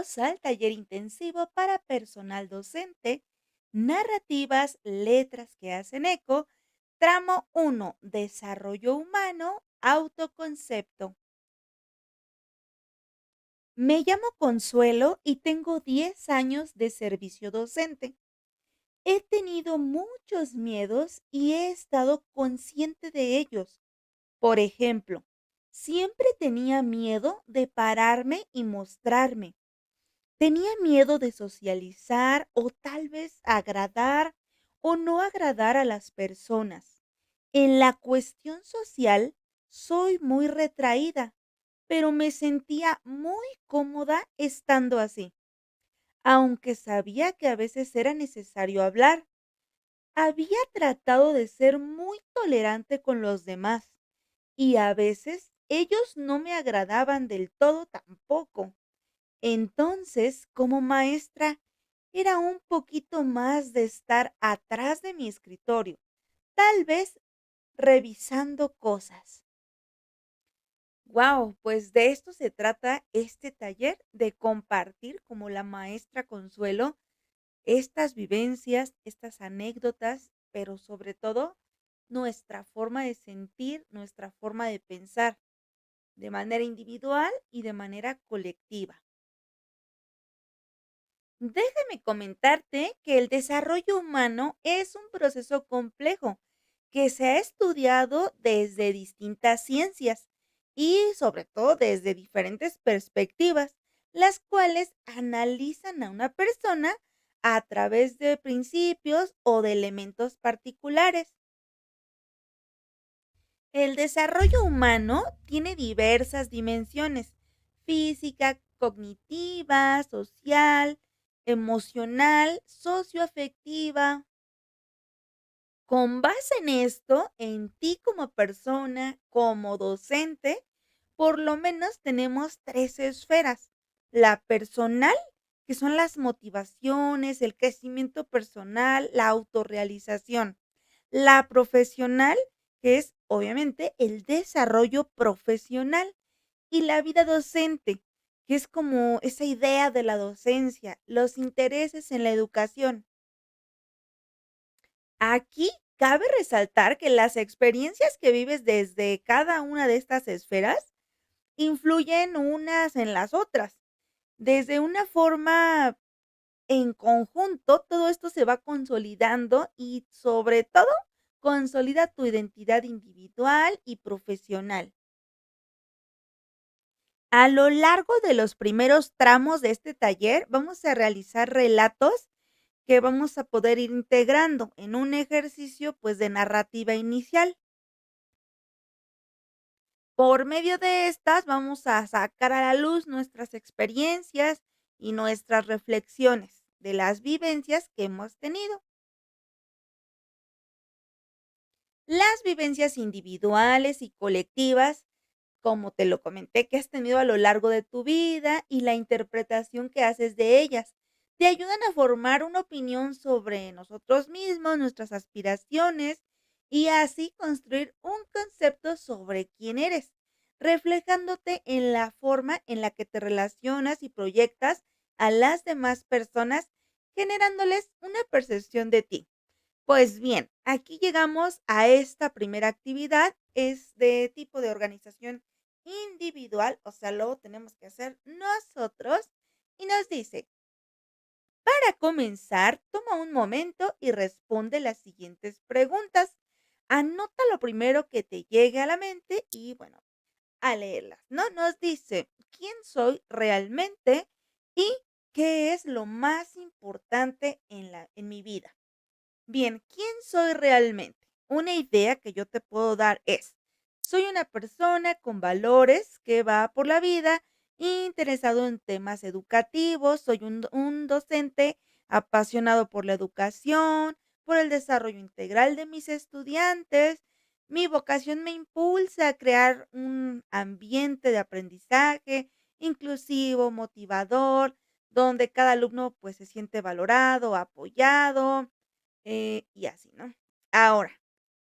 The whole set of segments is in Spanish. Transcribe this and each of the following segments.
Bienvenidos al taller intensivo para personal docente, narrativas, letras que hacen eco, tramo 1, desarrollo humano, autoconcepto. Me llamo Consuelo y tengo 10 años de servicio docente. He tenido muchos miedos y he estado consciente de ellos. Por ejemplo, siempre tenía miedo de pararme y mostrarme. Tenía miedo de socializar o tal vez agradar o no agradar a las personas. En la cuestión social soy muy retraída, pero me sentía muy cómoda estando así, aunque sabía que a veces era necesario hablar. Había tratado de ser muy tolerante con los demás y a veces ellos no me agradaban del todo tampoco. Entonces, como maestra, era un poquito más de estar atrás de mi escritorio, tal vez revisando cosas. Wow, pues de esto se trata este taller, de compartir como la maestra Consuelo estas vivencias, estas anécdotas, pero sobre todo nuestra forma de sentir, nuestra forma de pensar, de manera individual y de manera colectiva. Déjame comentarte que el desarrollo humano es un proceso complejo que se ha estudiado desde distintas ciencias y sobre todo desde diferentes perspectivas, las cuales analizan a una persona a través de principios o de elementos particulares. El desarrollo humano tiene diversas dimensiones: física, cognitiva, social, emocional, socioafectiva. Con base en esto, en ti como persona, como docente, por lo menos tenemos tres esferas. La personal, que son las motivaciones, el crecimiento personal, la autorrealización. La profesional, que es obviamente el desarrollo profesional. Y la vida docente, que es como esa idea de la docencia, los intereses en la educación. Aquí cabe resaltar que las experiencias que vives desde cada una de estas esferas influyen unas en las otras. Desde una forma en conjunto, todo esto se va consolidando y sobre todo consolida tu identidad individual y profesional. A lo largo de los primeros tramos de este taller, vamos a realizar relatos que vamos a poder ir integrando en un ejercicio, pues, de narrativa inicial. Por medio de estas, vamos a sacar a la luz nuestras experiencias y nuestras reflexiones de las vivencias que hemos tenido. Las vivencias individuales y colectivas, como te lo comenté, que has tenido a lo largo de tu vida y la interpretación que haces de ellas. Te ayudan a formar una opinión sobre nosotros mismos, nuestras aspiraciones y así construir un concepto sobre quién eres, reflejándote en la forma en la que te relacionas y proyectas a las demás personas, generándoles una percepción de ti. Pues bien, aquí llegamos a esta primera actividad, es de tipo de organización individual, o sea, lo tenemos que hacer nosotros y nos dice: para comenzar, toma un momento y responde las siguientes preguntas. Anota lo primero que te llegue a la mente y bueno, a leerlas, ¿no? Nos dice: ¿quién soy realmente y qué es lo más importante en mi vida? Bien, ¿quién soy realmente? Una idea que yo te puedo dar es: soy una persona con valores que va por la vida interesado en temas educativos, soy un docente apasionado por la educación, por el desarrollo integral de mis estudiantes. Mi vocación me impulsa a crear un ambiente de aprendizaje inclusivo, motivador, donde cada alumno pues se siente valorado, apoyado, y así, ¿no? Ahora,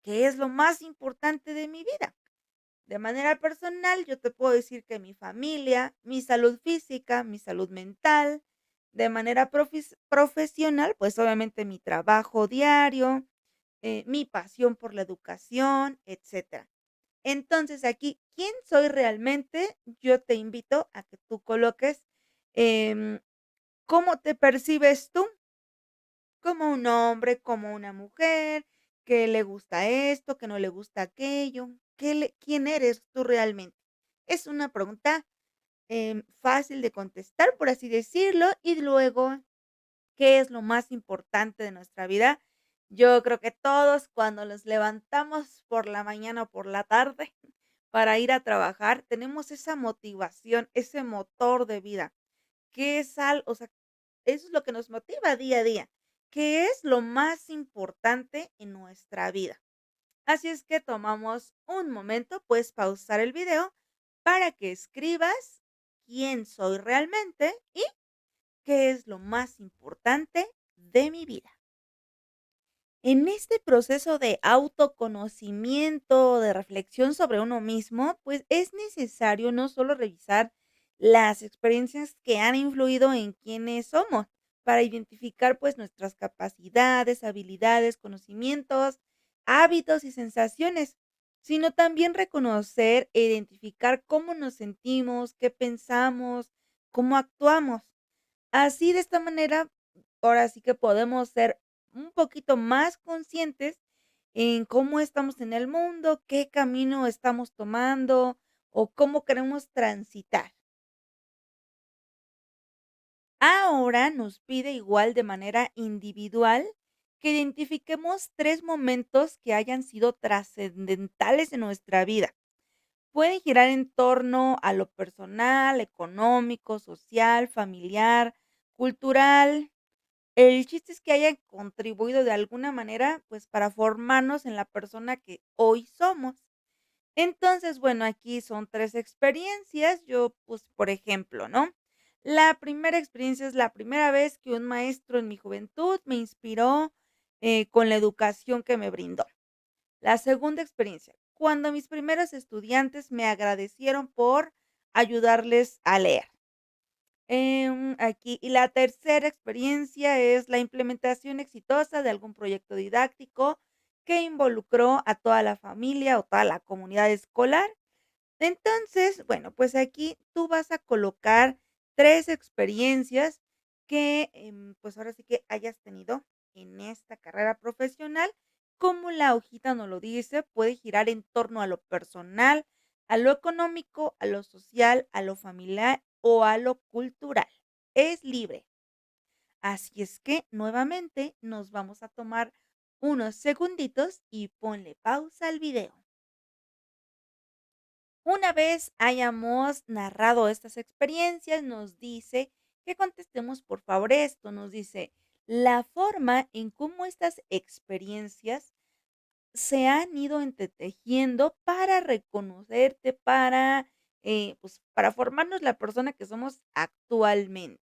¿qué es lo más importante de mi vida? De manera personal, yo te puedo decir que mi familia, mi salud física, mi salud mental, de manera profesional, pues obviamente mi trabajo diario, mi pasión por la educación, etcétera. Entonces aquí, ¿quién soy realmente? Yo te invito a que tú coloques em, cómo te percibes tú, como un hombre, como una mujer, que le gusta esto, que no le gusta aquello, ¿quién eres tú realmente? Es una pregunta fácil de contestar, por así decirlo, y luego, ¿qué es lo más importante de nuestra vida? Yo creo que todos cuando nos levantamos por la mañana o por la tarde para ir a trabajar, tenemos esa motivación, ese motor de vida, que es o sea, eso es lo que nos motiva día a día, que es lo más importante en nuestra vida. Así es que tomamos un momento, puedes pausar el video para que escribas quién soy realmente y qué es lo más importante de mi vida. En este proceso de autoconocimiento, de reflexión sobre uno mismo, pues es necesario no solo revisar las experiencias que han influido en quiénes somos, para identificar pues nuestras capacidades, habilidades, conocimientos, hábitos y sensaciones, sino también reconocer e identificar cómo nos sentimos, qué pensamos, cómo actuamos. Así, de esta manera, ahora sí que podemos ser un poquito más conscientes en cómo estamos en el mundo, qué camino estamos tomando o cómo queremos transitar. Ahora nos pide igual de manera individual que identifiquemos 3 momentos que hayan sido trascendentales en nuestra vida. Pueden girar en torno a lo personal, económico, social, familiar, cultural. El chiste es que hayan contribuido de alguna manera, pues, para formarnos en la persona que hoy somos. Entonces, bueno, aquí son 3 experiencias. Yo, pues, por ejemplo, ¿no? La primera experiencia es la primera vez que un maestro en mi juventud me inspiró, con la educación que me brindó. La segunda experiencia, cuando mis primeros estudiantes me agradecieron por ayudarles a leer. Aquí, y la tercera experiencia es la implementación exitosa de algún proyecto didáctico que involucró a toda la familia o toda la comunidad escolar. Entonces, bueno, pues aquí tú vas a colocar 3 experiencias que, pues, ahora sí que hayas tenido en esta carrera profesional. Como la hojita nos lo dice, puede girar en torno a lo personal, a lo económico, a lo social, a lo familiar o a lo cultural. Es libre. Así es que, nuevamente, nos vamos a tomar unos segunditos y ponle pausa al video. Una vez hayamos narrado estas experiencias, nos dice que contestemos por favor esto. Nos dice, la forma en cómo estas experiencias se han ido entretejiendo para reconocerte, pues, para formarnos la persona que somos actualmente.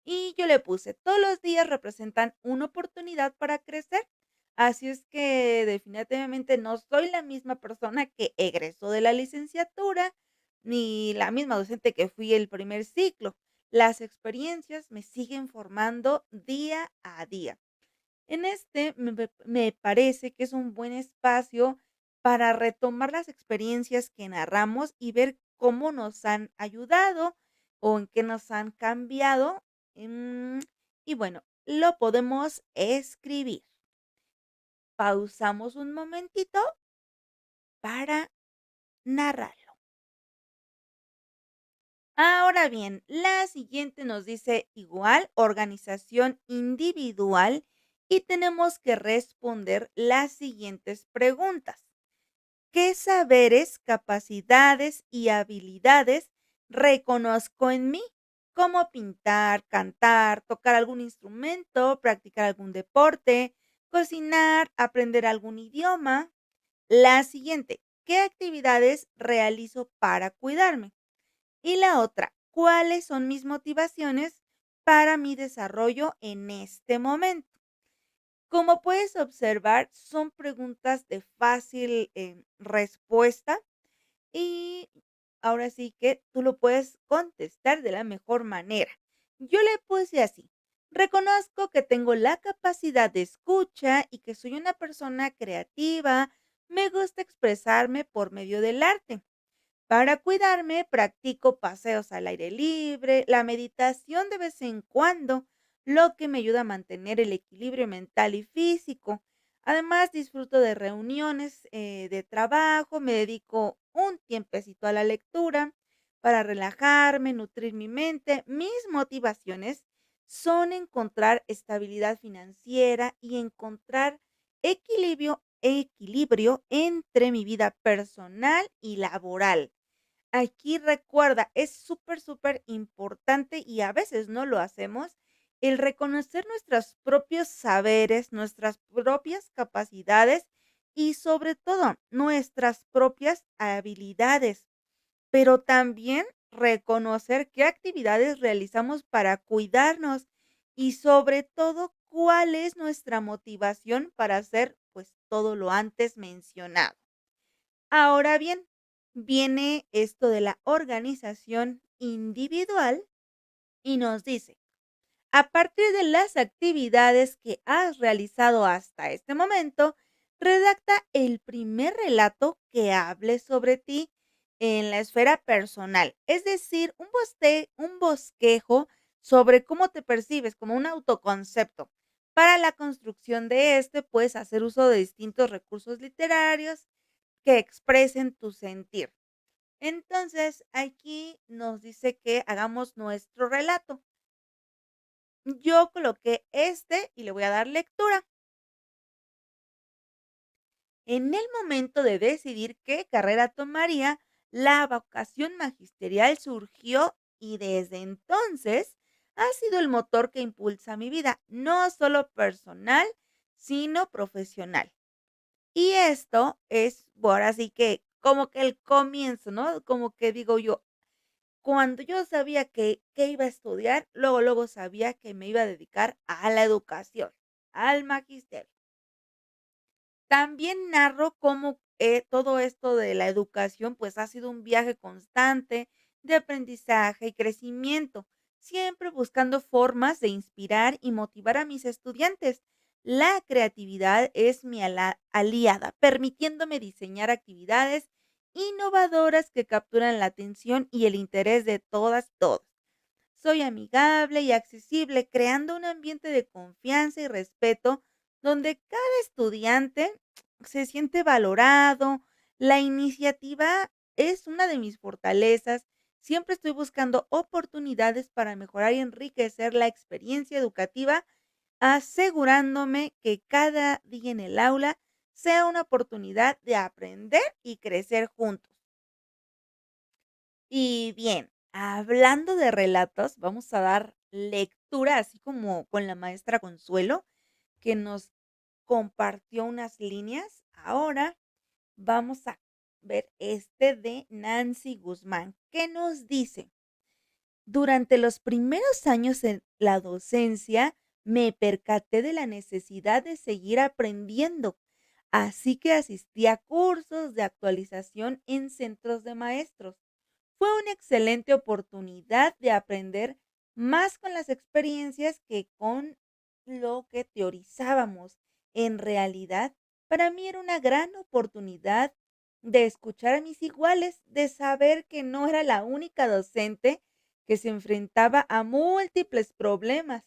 Y yo le puse, todos los días representan una oportunidad para crecer. Así es que definitivamente no soy la misma persona que egresó de la licenciatura, ni la misma docente que fui el primer ciclo. Las experiencias me siguen formando día a día. En este me parece que es un buen espacio para retomar las experiencias que narramos y ver cómo nos han ayudado o en qué nos han cambiado. Y bueno, lo podemos escribir. Pausamos un momentito para narrarlo. Ahora bien, la siguiente nos dice igual, organización individual, y tenemos que responder las siguientes preguntas. ¿Qué saberes, capacidades y habilidades reconozco en mí? Como pintar, cantar, tocar algún instrumento, practicar algún deporte, cocinar, aprender algún idioma. La siguiente, ¿qué actividades realizo para cuidarme? Y la otra, ¿cuáles son mis motivaciones para mi desarrollo en este momento? Como puedes observar, son preguntas de fácil respuesta. Y ahora sí que tú lo puedes contestar de la mejor manera. Yo le puse así: reconozco que tengo la capacidad de escucha y que soy una persona creativa. Me gusta expresarme por medio del arte. Para cuidarme, practico paseos al aire libre, la meditación de vez en cuando, lo que me ayuda a mantener el equilibrio mental y físico. Además, disfruto de reuniones de trabajo, me dedico un tiempecito a la lectura para relajarme, nutrir mi mente. Mis motivaciones son encontrar estabilidad financiera y encontrar equilibrio entre mi vida personal y laboral. Aquí recuerda, es súper, súper importante y a veces no lo hacemos, el reconocer nuestros propios saberes, nuestras propias capacidades y sobre todo nuestras propias habilidades, pero también reconocer qué actividades realizamos para cuidarnos y sobre todo cuál es nuestra motivación para hacer pues todo lo antes mencionado. Ahora bien, viene esto de la organización individual y nos dice: a partir de las actividades que has realizado hasta este momento, redacta el primer relato que hable sobre ti en la esfera personal, es decir, un bosquejo sobre cómo te percibes, como un autoconcepto. Para la construcción de este, puedes hacer uso de distintos recursos literarios que expresen tu sentir. Entonces, aquí nos dice que hagamos nuestro relato. Yo coloqué este y le voy a dar lectura. En el momento de decidir qué carrera tomaría, la vocación magisterial surgió y desde entonces ha sido el motor que impulsa mi vida, no solo personal, sino profesional. Y esto es, ahora sí que como que el comienzo, ¿no? Como que digo yo, cuando yo sabía que iba a estudiar, luego, luego sabía que me iba a dedicar a la educación, al magisterio. También narro cómo, todo esto de la educación, pues, ha sido un viaje constante de aprendizaje y crecimiento, siempre buscando formas de inspirar y motivar a mis estudiantes. La creatividad es mi aliada, permitiéndome diseñar actividades innovadoras que capturan la atención y el interés de todas y todos. Soy amigable y accesible, creando un ambiente de confianza y respeto donde cada estudiante se siente valorado. La iniciativa es una de mis fortalezas. Siempre estoy buscando oportunidades para mejorar y enriquecer la experiencia educativa, asegurándome que cada día en el aula sea una oportunidad de aprender y crecer juntos. Y bien, hablando de relatos, vamos a dar lectura, así como con la maestra Consuelo, que nos compartió unas líneas. Ahora vamos a ver este de Nancy Guzmán, que nos dice: durante los primeros años en la docencia, me percaté de la necesidad de seguir aprendiendo, así que asistí a cursos de actualización en centros de maestros. Fue una excelente oportunidad de aprender más con las experiencias que con lo que teorizábamos. En realidad, para mí era una gran oportunidad de escuchar a mis iguales, de saber que no era la única docente que se enfrentaba a múltiples problemas.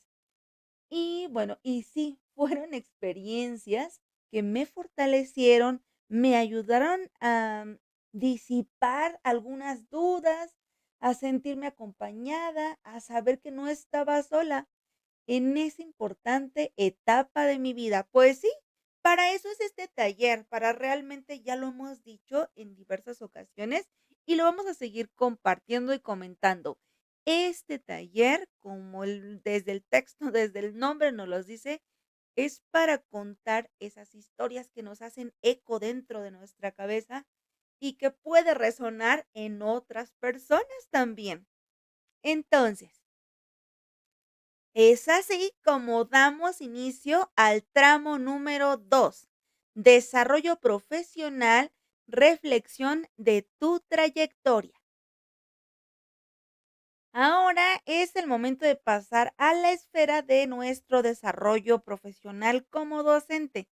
Y bueno, y sí, fueron experiencias que me fortalecieron, me ayudaron a disipar algunas dudas, a sentirme acompañada, a saber que no estaba sola en esa importante etapa de mi vida. Pues sí, para eso es este taller, para realmente, ya lo hemos dicho en diversas ocasiones y lo vamos a seguir compartiendo y comentando. Este taller, como desde el texto, desde el nombre nos los dice, es para contar esas historias que nos hacen eco dentro de nuestra cabeza y que puede resonar en otras personas también. Entonces, es así como damos inicio al tramo número 2, desarrollo profesional reflexión de tu trayectoria. Ahora es el momento de pasar a la esfera de nuestro desarrollo profesional como docente,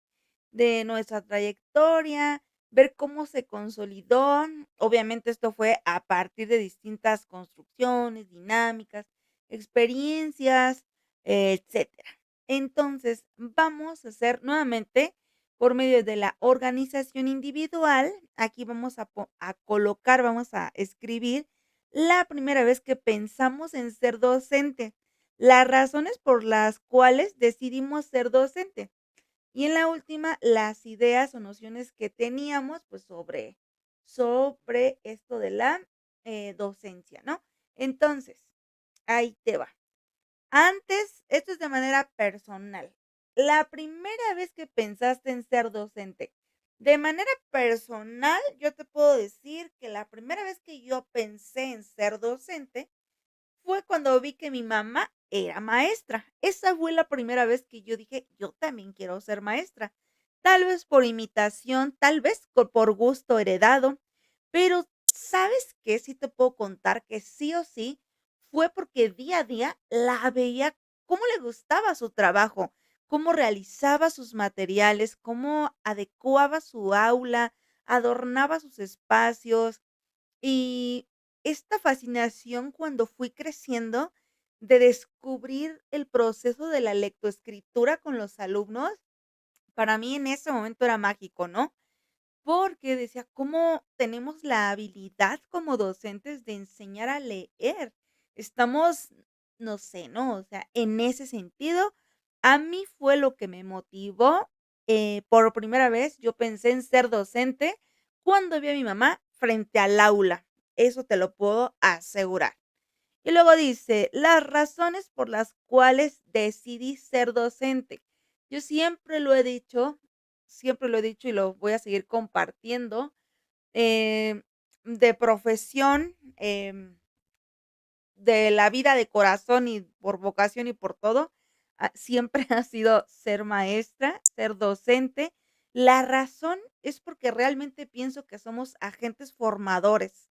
de nuestra trayectoria, ver cómo se consolidó. Obviamente esto fue a partir de distintas construcciones, dinámicas, experiencias, etcétera. Entonces, vamos a hacer nuevamente por medio de la organización individual. Aquí vamos a colocar, vamos a escribir la primera vez que pensamos en ser docente, las razones por las cuales decidimos ser docente. Y en la última, las ideas o nociones que teníamos, pues, sobre esto de la, docencia, ¿no? Entonces, ahí te va. Antes, esto es de manera personal. La primera vez que pensaste en ser docente, de manera personal, yo te puedo decir que la primera vez que yo pensé en ser docente fue cuando vi que mi mamá era maestra. Esa fue la primera vez que yo dije: "Yo también quiero ser maestra". Tal vez por imitación, tal vez por gusto heredado, pero, ¿sabes qué? Sí te puedo contar que sí o sí fue porque día a día la veía cómo le gustaba su trabajo, cómo realizaba sus materiales, cómo adecuaba su aula, adornaba sus espacios, y esta fascinación cuando fui creciendo de descubrir el proceso de la lectoescritura con los alumnos, para mí en ese momento era mágico, ¿no? Porque decía, ¿cómo tenemos la habilidad como docentes de enseñar a leer? Estamos, no sé, ¿no? O sea, en ese sentido, a mí fue lo que me motivó. Por primera vez, yo pensé en ser docente cuando vi a mi mamá frente al aula. Eso te lo puedo asegurar. Y luego dice, las razones por las cuales decidí ser docente. Yo siempre lo he dicho y lo voy a seguir compartiendo, de profesión, de la vida de corazón y por vocación y por todo, siempre ha sido ser maestra, ser docente. La razón es porque realmente pienso que somos agentes formadores.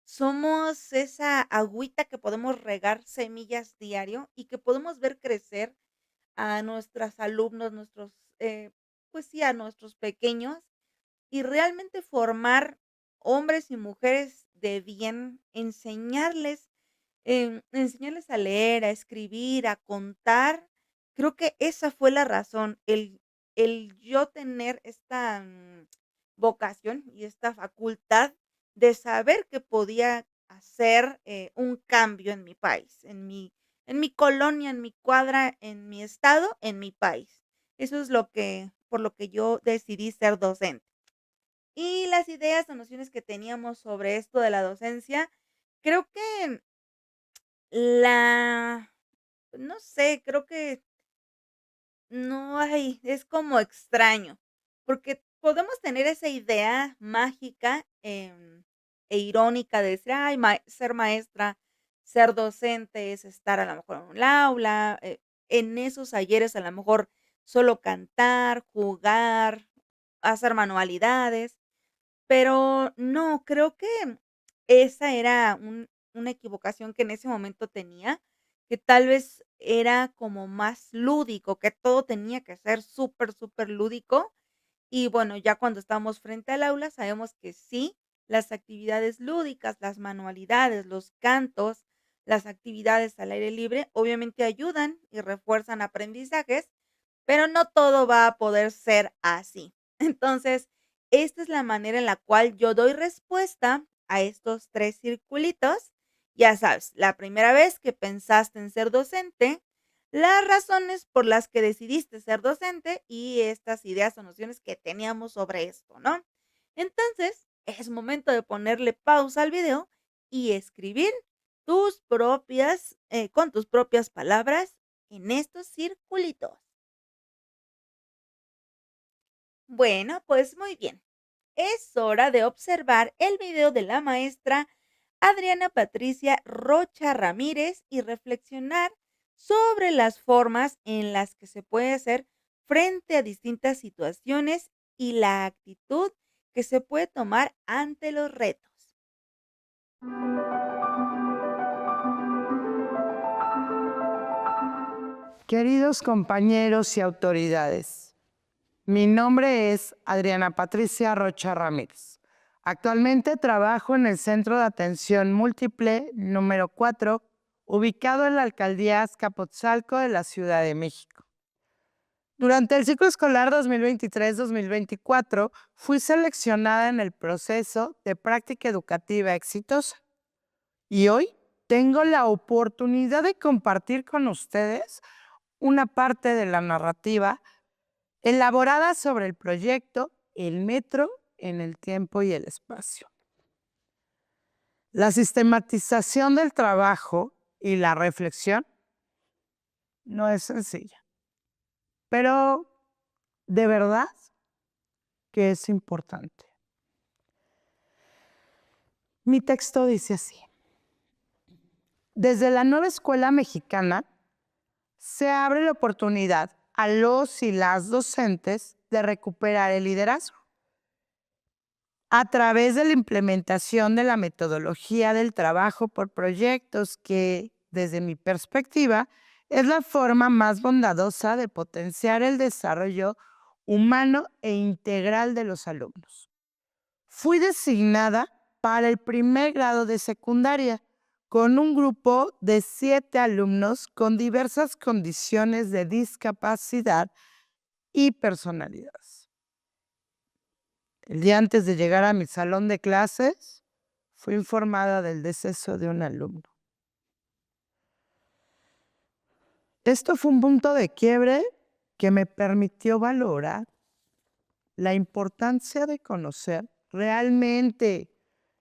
Somos esa agüita que podemos regar semillas diario y que podemos ver crecer a nuestros alumnos, pues sí, a nuestros pequeños y realmente formar hombres y mujeres de bien, enseñarles a leer, a escribir, a contar. Creo que esa fue la razón, el yo tener esta, vocación y esta facultad de saber que podía hacer, un cambio en mi país, en mi colonia, en mi cuadra, en mi estado, en mi país. Eso es lo que por lo que yo decidí ser docente. Y las ideas o nociones que teníamos sobre esto de la docencia, creo que la no sé, creo que no hay, es como extraño, porque podemos tener esa idea mágica, e irónica de decir: "Ay, ser maestra, ser docente es estar a lo mejor en un aula, en esos talleres a lo mejor solo cantar, jugar, hacer manualidades". Pero no, creo que esa era una equivocación que en ese momento tenía, que tal vez era como más lúdico, que todo tenía que ser súper, súper lúdico. Y bueno, ya cuando estamos frente al aula, sabemos que sí, las actividades lúdicas, las manualidades, los cantos, las actividades al aire libre, obviamente ayudan y refuerzan aprendizajes, pero no todo va a poder ser así. Entonces, esta es la manera en la cual yo doy respuesta a estos 3 circulitos. Ya sabes, la primera vez que pensaste en ser docente, las razones por las que decidiste ser docente y estas ideas o nociones que teníamos sobre esto, ¿no? Entonces, es momento de ponerle pausa al video y escribir con tus propias palabras en estos circulitos. Bueno, pues muy bien. Es hora de observar el video de la maestra Adriana Patricia Rocha Ramírez y reflexionar sobre las formas en las que se puede hacer frente a distintas situaciones y la actitud que se puede tomar ante los retos. Queridos compañeros y autoridades, mi nombre es Adriana Patricia Rocha Ramírez. Actualmente trabajo en el Centro de Atención Múltiple número 4, ubicado en la Alcaldía Azcapotzalco de la Ciudad de México. Durante el ciclo escolar 2023-2024, fui seleccionada en el proceso de práctica educativa exitosa y hoy tengo la oportunidad de compartir con ustedes una parte de la narrativa elaborada sobre el proyecto El Metro en el Tiempo y el Espacio. La sistematización del trabajo y la reflexión no es sencilla, pero de verdad que es importante. Mi texto dice así: desde la nueva escuela mexicana se abre la oportunidad a los y las docentes de recuperar el liderazgo a través de la implementación de la metodología del trabajo por proyectos que, desde mi perspectiva, es la forma más bondadosa de potenciar el desarrollo humano e integral de los alumnos. Fui designada para el primer grado de secundaria con un grupo de 7 alumnos con diversas condiciones de discapacidad y personalidades. El día antes de llegar a mi salón de clases, fui informada del deceso de un alumno. Esto fue un punto de quiebre que me permitió valorar la importancia de conocer realmente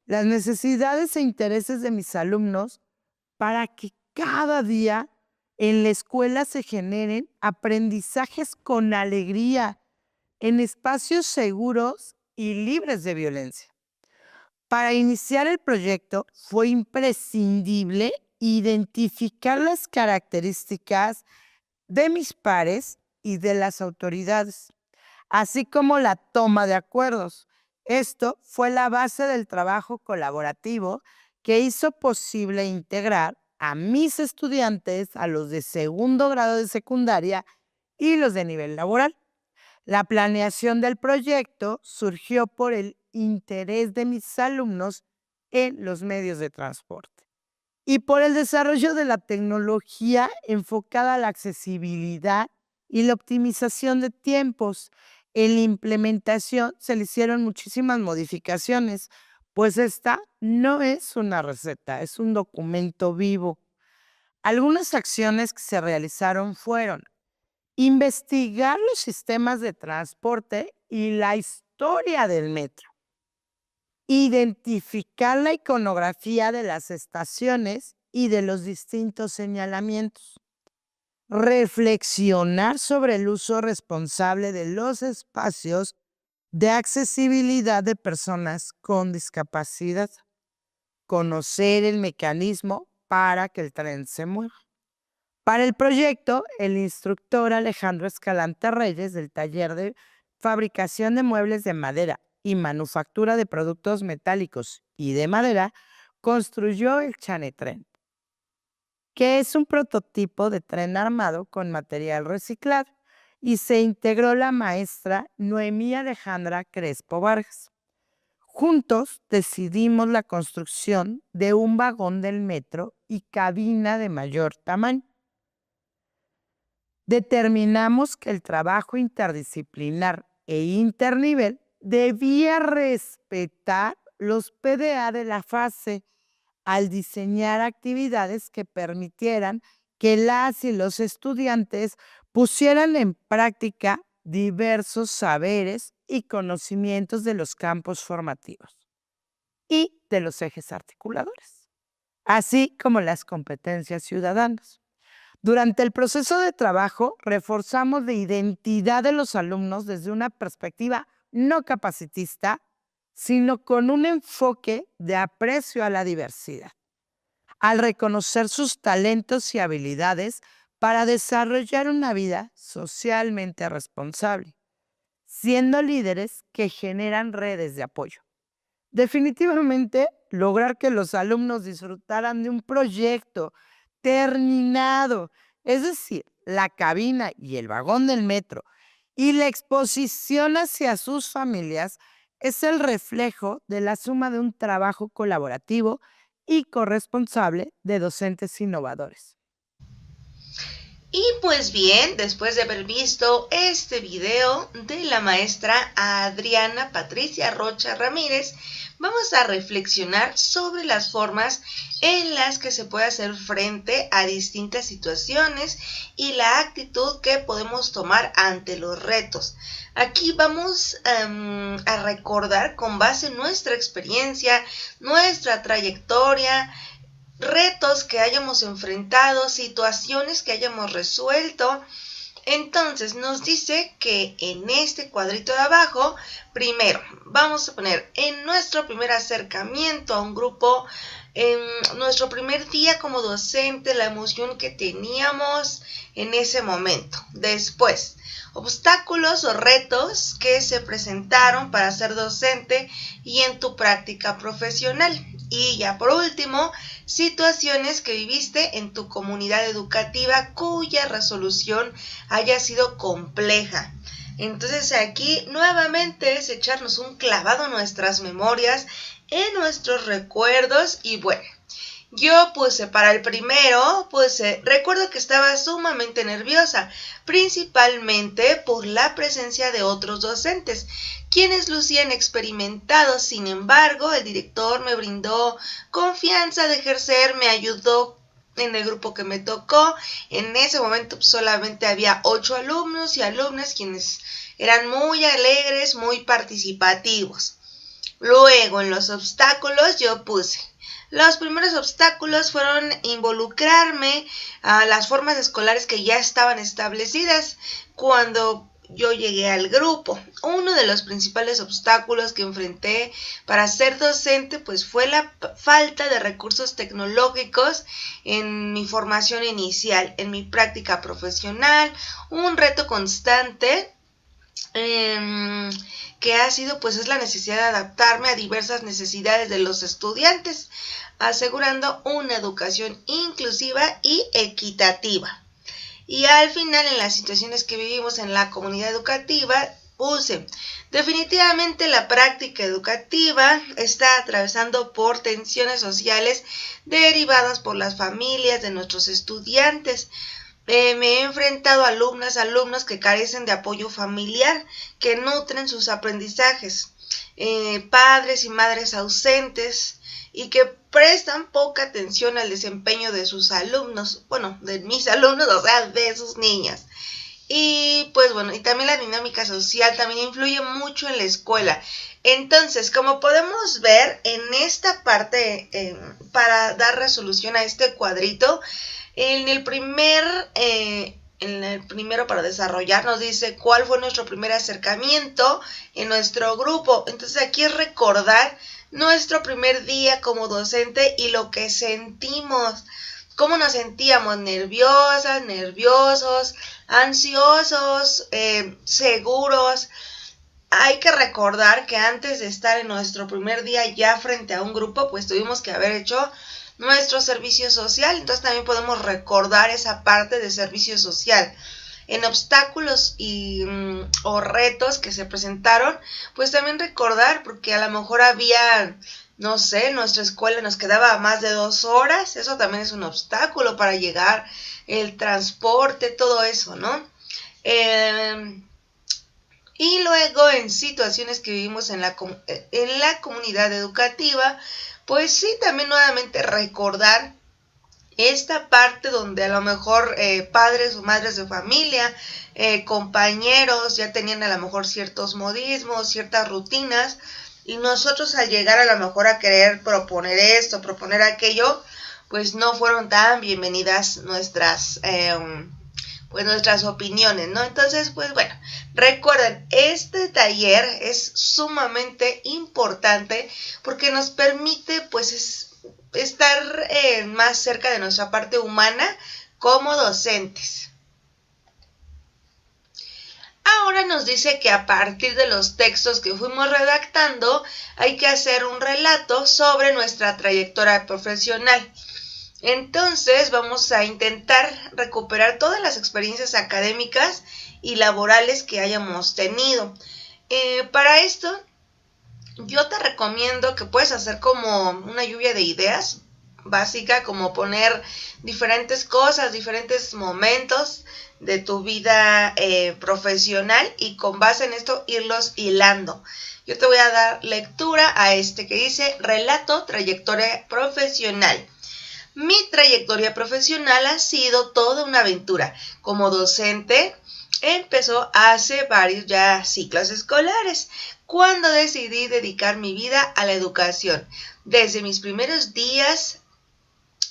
las necesidades e intereses de mis alumnos para que cada día en la escuela se generen aprendizajes con alegría, en espacios seguros y libres de violencia. Para iniciar el proyecto fue imprescindible identificar las características de mis pares y de las autoridades, así como la toma de acuerdos. Esto fue la base del trabajo colaborativo que hizo posible integrar a mis estudiantes, a los de segundo grado de secundaria y los de nivel laboral. La planeación del proyecto surgió por el interés de mis alumnos en los medios de transporte y por el desarrollo de la tecnología enfocada a la accesibilidad y la optimización de tiempos. En la implementación se le hicieron muchísimas modificaciones, pues esta no es una receta, es un documento vivo. Algunas acciones que se realizaron fueron investigar los sistemas de transporte y la historia del metro, identificar la iconografía de las estaciones y de los distintos señalamientos, reflexionar sobre el uso responsable de los espacios de accesibilidad de personas con discapacidad, conocer el mecanismo para que el tren se mueva. Para el proyecto, el instructor Alejandro Escalante Reyes, del taller de fabricación de muebles de madera y manufactura de productos metálicos y de madera, construyó el Chanetren, que es un prototipo de tren armado con material reciclado, y se integró la maestra Noemí Alejandra Crespo Vargas. Juntos decidimos la construcción de un vagón del metro y cabina de mayor tamaño. Determinamos que el trabajo interdisciplinar e internivel debía respetar los PDA de la fase al diseñar actividades que permitieran que las y los estudiantes pusieran en práctica diversos saberes y conocimientos de los campos formativos y de los ejes articuladores, así como las competencias ciudadanas. Durante el proceso de trabajo, reforzamos la identidad de los alumnos desde una perspectiva no capacitista, sino con un enfoque de aprecio a la diversidad, al reconocer sus talentos y habilidades para desarrollar una vida socialmente responsable. siendo líderes que generan redes de apoyo. Definitivamente, lograr que los alumnos disfrutaran de un proyecto terminado, es decir, la cabina y el vagón del metro, y la exposición hacia sus familias, es el reflejo de la suma de un trabajo colaborativo y corresponsable de docentes innovadores. Y pues bien, después de haber visto este video de la maestra Adriana Patricia Rocha Ramírez, vamos a reflexionar sobre las formas en las que se puede hacer frente a distintas situaciones y la actitud que podemos tomar ante los retos. Aquí vamos a recordar con base en nuestra experiencia, nuestra trayectoria, retos que hayamos enfrentado, situaciones que hayamos resuelto. Entonces nos dice que en este cuadrito de abajo, primero vamos a poner en nuestro primer acercamiento a un grupo, en nuestro primer día como docente, la emoción que teníamos en ese momento. Después, obstáculos o retos que se presentaron para ser docente y en tu práctica profesional. Y ya por último, situaciones que viviste en tu comunidad educativa cuya resolución haya sido compleja. Entonces aquí nuevamente es echarnos un clavado en nuestras memorias, en nuestros recuerdos y bueno. Yo puse para el primero, recuerdo que estaba sumamente nerviosa, principalmente por la presencia de otros docentes, quienes lucían experimentados. Sin embargo, el director me brindó confianza de ejercer, me ayudó en el grupo que me tocó. En ese momento solamente había 8 alumnos y alumnas quienes eran muy alegres, muy participativos. Luego, en los obstáculos yo puse: los primeros obstáculos fueron involucrarme a las formas escolares que ya estaban establecidas cuando yo llegué al grupo. Uno de los principales obstáculos que enfrenté para ser docente pues fue la falta de recursos tecnológicos en mi formación inicial, en mi práctica profesional, un reto constante que ha sido pues es la necesidad de adaptarme a diversas necesidades de los estudiantes, asegurando una educación inclusiva y equitativa. Y al final, en las situaciones que vivimos en la comunidad educativa, puse: definitivamente la práctica educativa está atravesando por tensiones sociales derivadas por las familias de nuestros estudiantes. Me he enfrentado a alumnos que carecen de apoyo familiar, que nutren sus aprendizajes, padres y madres ausentes y que prestan poca atención al desempeño de sus alumnos, bueno, de mis alumnos, o sea, de sus niñas. Y pues bueno, y también la dinámica social también influye mucho en la escuela. Entonces, como podemos ver en esta parte, para dar resolución a este cuadrito, en el primero para desarrollar nos dice cuál fue nuestro primer acercamiento en nuestro grupo. Entonces aquí es recordar nuestro primer día como docente y lo que sentimos, cómo nos sentíamos: nerviosas, nerviosos, ansiosos, seguros. Hay que recordar que antes de estar en nuestro primer día ya frente a un grupo, pues tuvimos que haber hecho nuestro servicio social. Entonces también podemos recordar esa parte de servicio social. En obstáculos o retos que se presentaron, pues también recordar, porque a lo mejor había, no sé, nuestra escuela nos quedaba más de 2 horas, eso también es un obstáculo para llegar, el transporte, todo eso, ¿no? Y luego en situaciones que vivimos en la comunidad educativa, pues sí, también nuevamente recordar esta parte donde a lo mejor padres o madres de familia, compañeros ya tenían a lo mejor ciertos modismos, ciertas rutinas, y nosotros al llegar a lo mejor a querer proponer esto, proponer aquello, pues no fueron tan bienvenidas nuestras opiniones, ¿no? Entonces, pues bueno, recuerden, este taller es sumamente importante porque nos permite pues estar más cerca de nuestra parte humana como docentes. Ahora nos dice que a partir de los textos que fuimos redactando hay que hacer un relato sobre nuestra trayectoria profesional. Entonces vamos a intentar recuperar todas las experiencias académicas y laborales que hayamos tenido. Para esto yo te recomiendo que puedes hacer como una lluvia de ideas básica, como poner diferentes cosas, diferentes momentos de tu vida profesional y con base en esto irlos hilando. Yo te voy a dar lectura a este que dice relato, trayectoria profesional. Mi trayectoria profesional ha sido toda una aventura. Como docente, empezó hace varios ya ciclos escolares, cuando decidí dedicar mi vida a la educación. Desde mis primeros días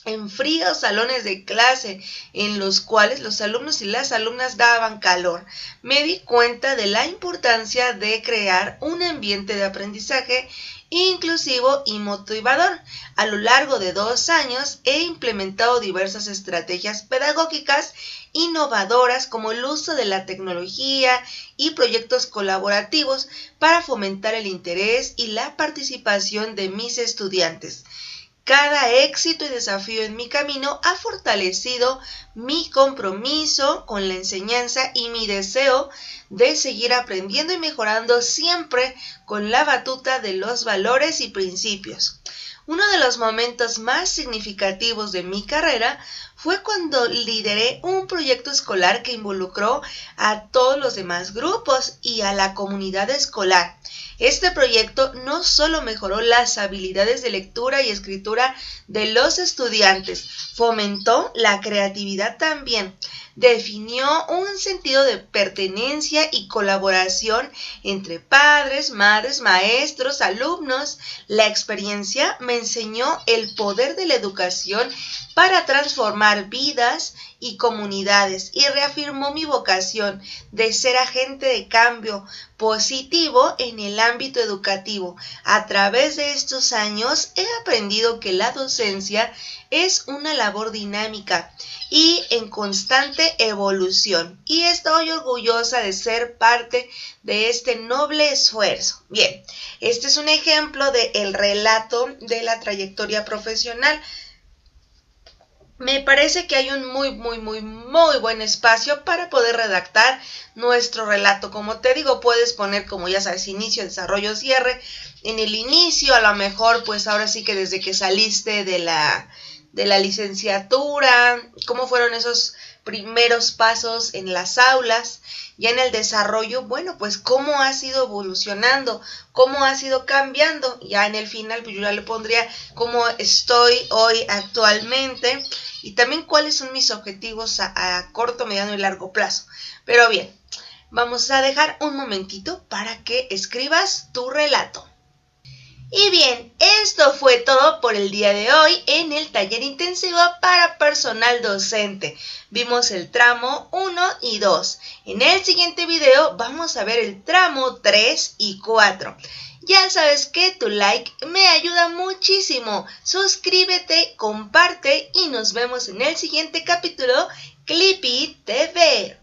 en fríos salones de clase en los cuales los alumnos y las alumnas daban calor, me di cuenta de la importancia de crear un ambiente de aprendizaje inclusivo y motivador. A lo largo de 2 años he implementado diversas estrategias pedagógicas innovadoras como el uso de la tecnología y proyectos colaborativos para fomentar el interés y la participación de mis estudiantes. Cada éxito y desafío en mi camino ha fortalecido mi compromiso con la enseñanza y mi deseo de seguir aprendiendo y mejorando siempre con la batuta de los valores y principios. Uno de los momentos más significativos de mi carrera fue cuando lideré un proyecto escolar que involucró a todos los demás grupos y a la comunidad escolar. Este proyecto no solo mejoró las habilidades de lectura y escritura de los estudiantes, fomentó la creatividad también. Definió un sentido de pertenencia y colaboración entre padres, madres, maestros, alumnos. La experiencia me enseñó el poder de la educación para transformar vidas y comunidades y reafirmó mi vocación de ser agente de cambio positivo en el ámbito educativo. A través de estos años he aprendido que la docencia es una labor dinámica y en constante evolución, y estoy orgullosa de ser parte de este noble esfuerzo. Bien, este es un ejemplo del relato de la trayectoria profesional. Me parece que hay un muy buen espacio para poder redactar nuestro relato. Como te digo, puedes poner, como ya sabes, inicio, desarrollo, cierre. En el inicio, a lo mejor, pues ahora sí que desde que saliste de la licenciatura, cómo fueron esos primeros pasos en las aulas. Ya en el desarrollo, bueno, pues cómo has ido evolucionando, cómo has ido cambiando. Ya en el final, pues yo ya le pondría cómo estoy hoy actualmente y también cuáles son mis objetivos a corto, mediano y largo plazo. Pero bien, vamos a dejar un momentito para que escribas tu relato. Y bien, esto fue todo por el día de hoy en el taller intensivo para personal docente. Vimos el tramo 1 y 2. En el siguiente video vamos a ver el tramo 3 y 4. Ya sabes que tu like me ayuda muchísimo. Suscríbete, comparte y nos vemos en el siguiente capítulo Clippy TV.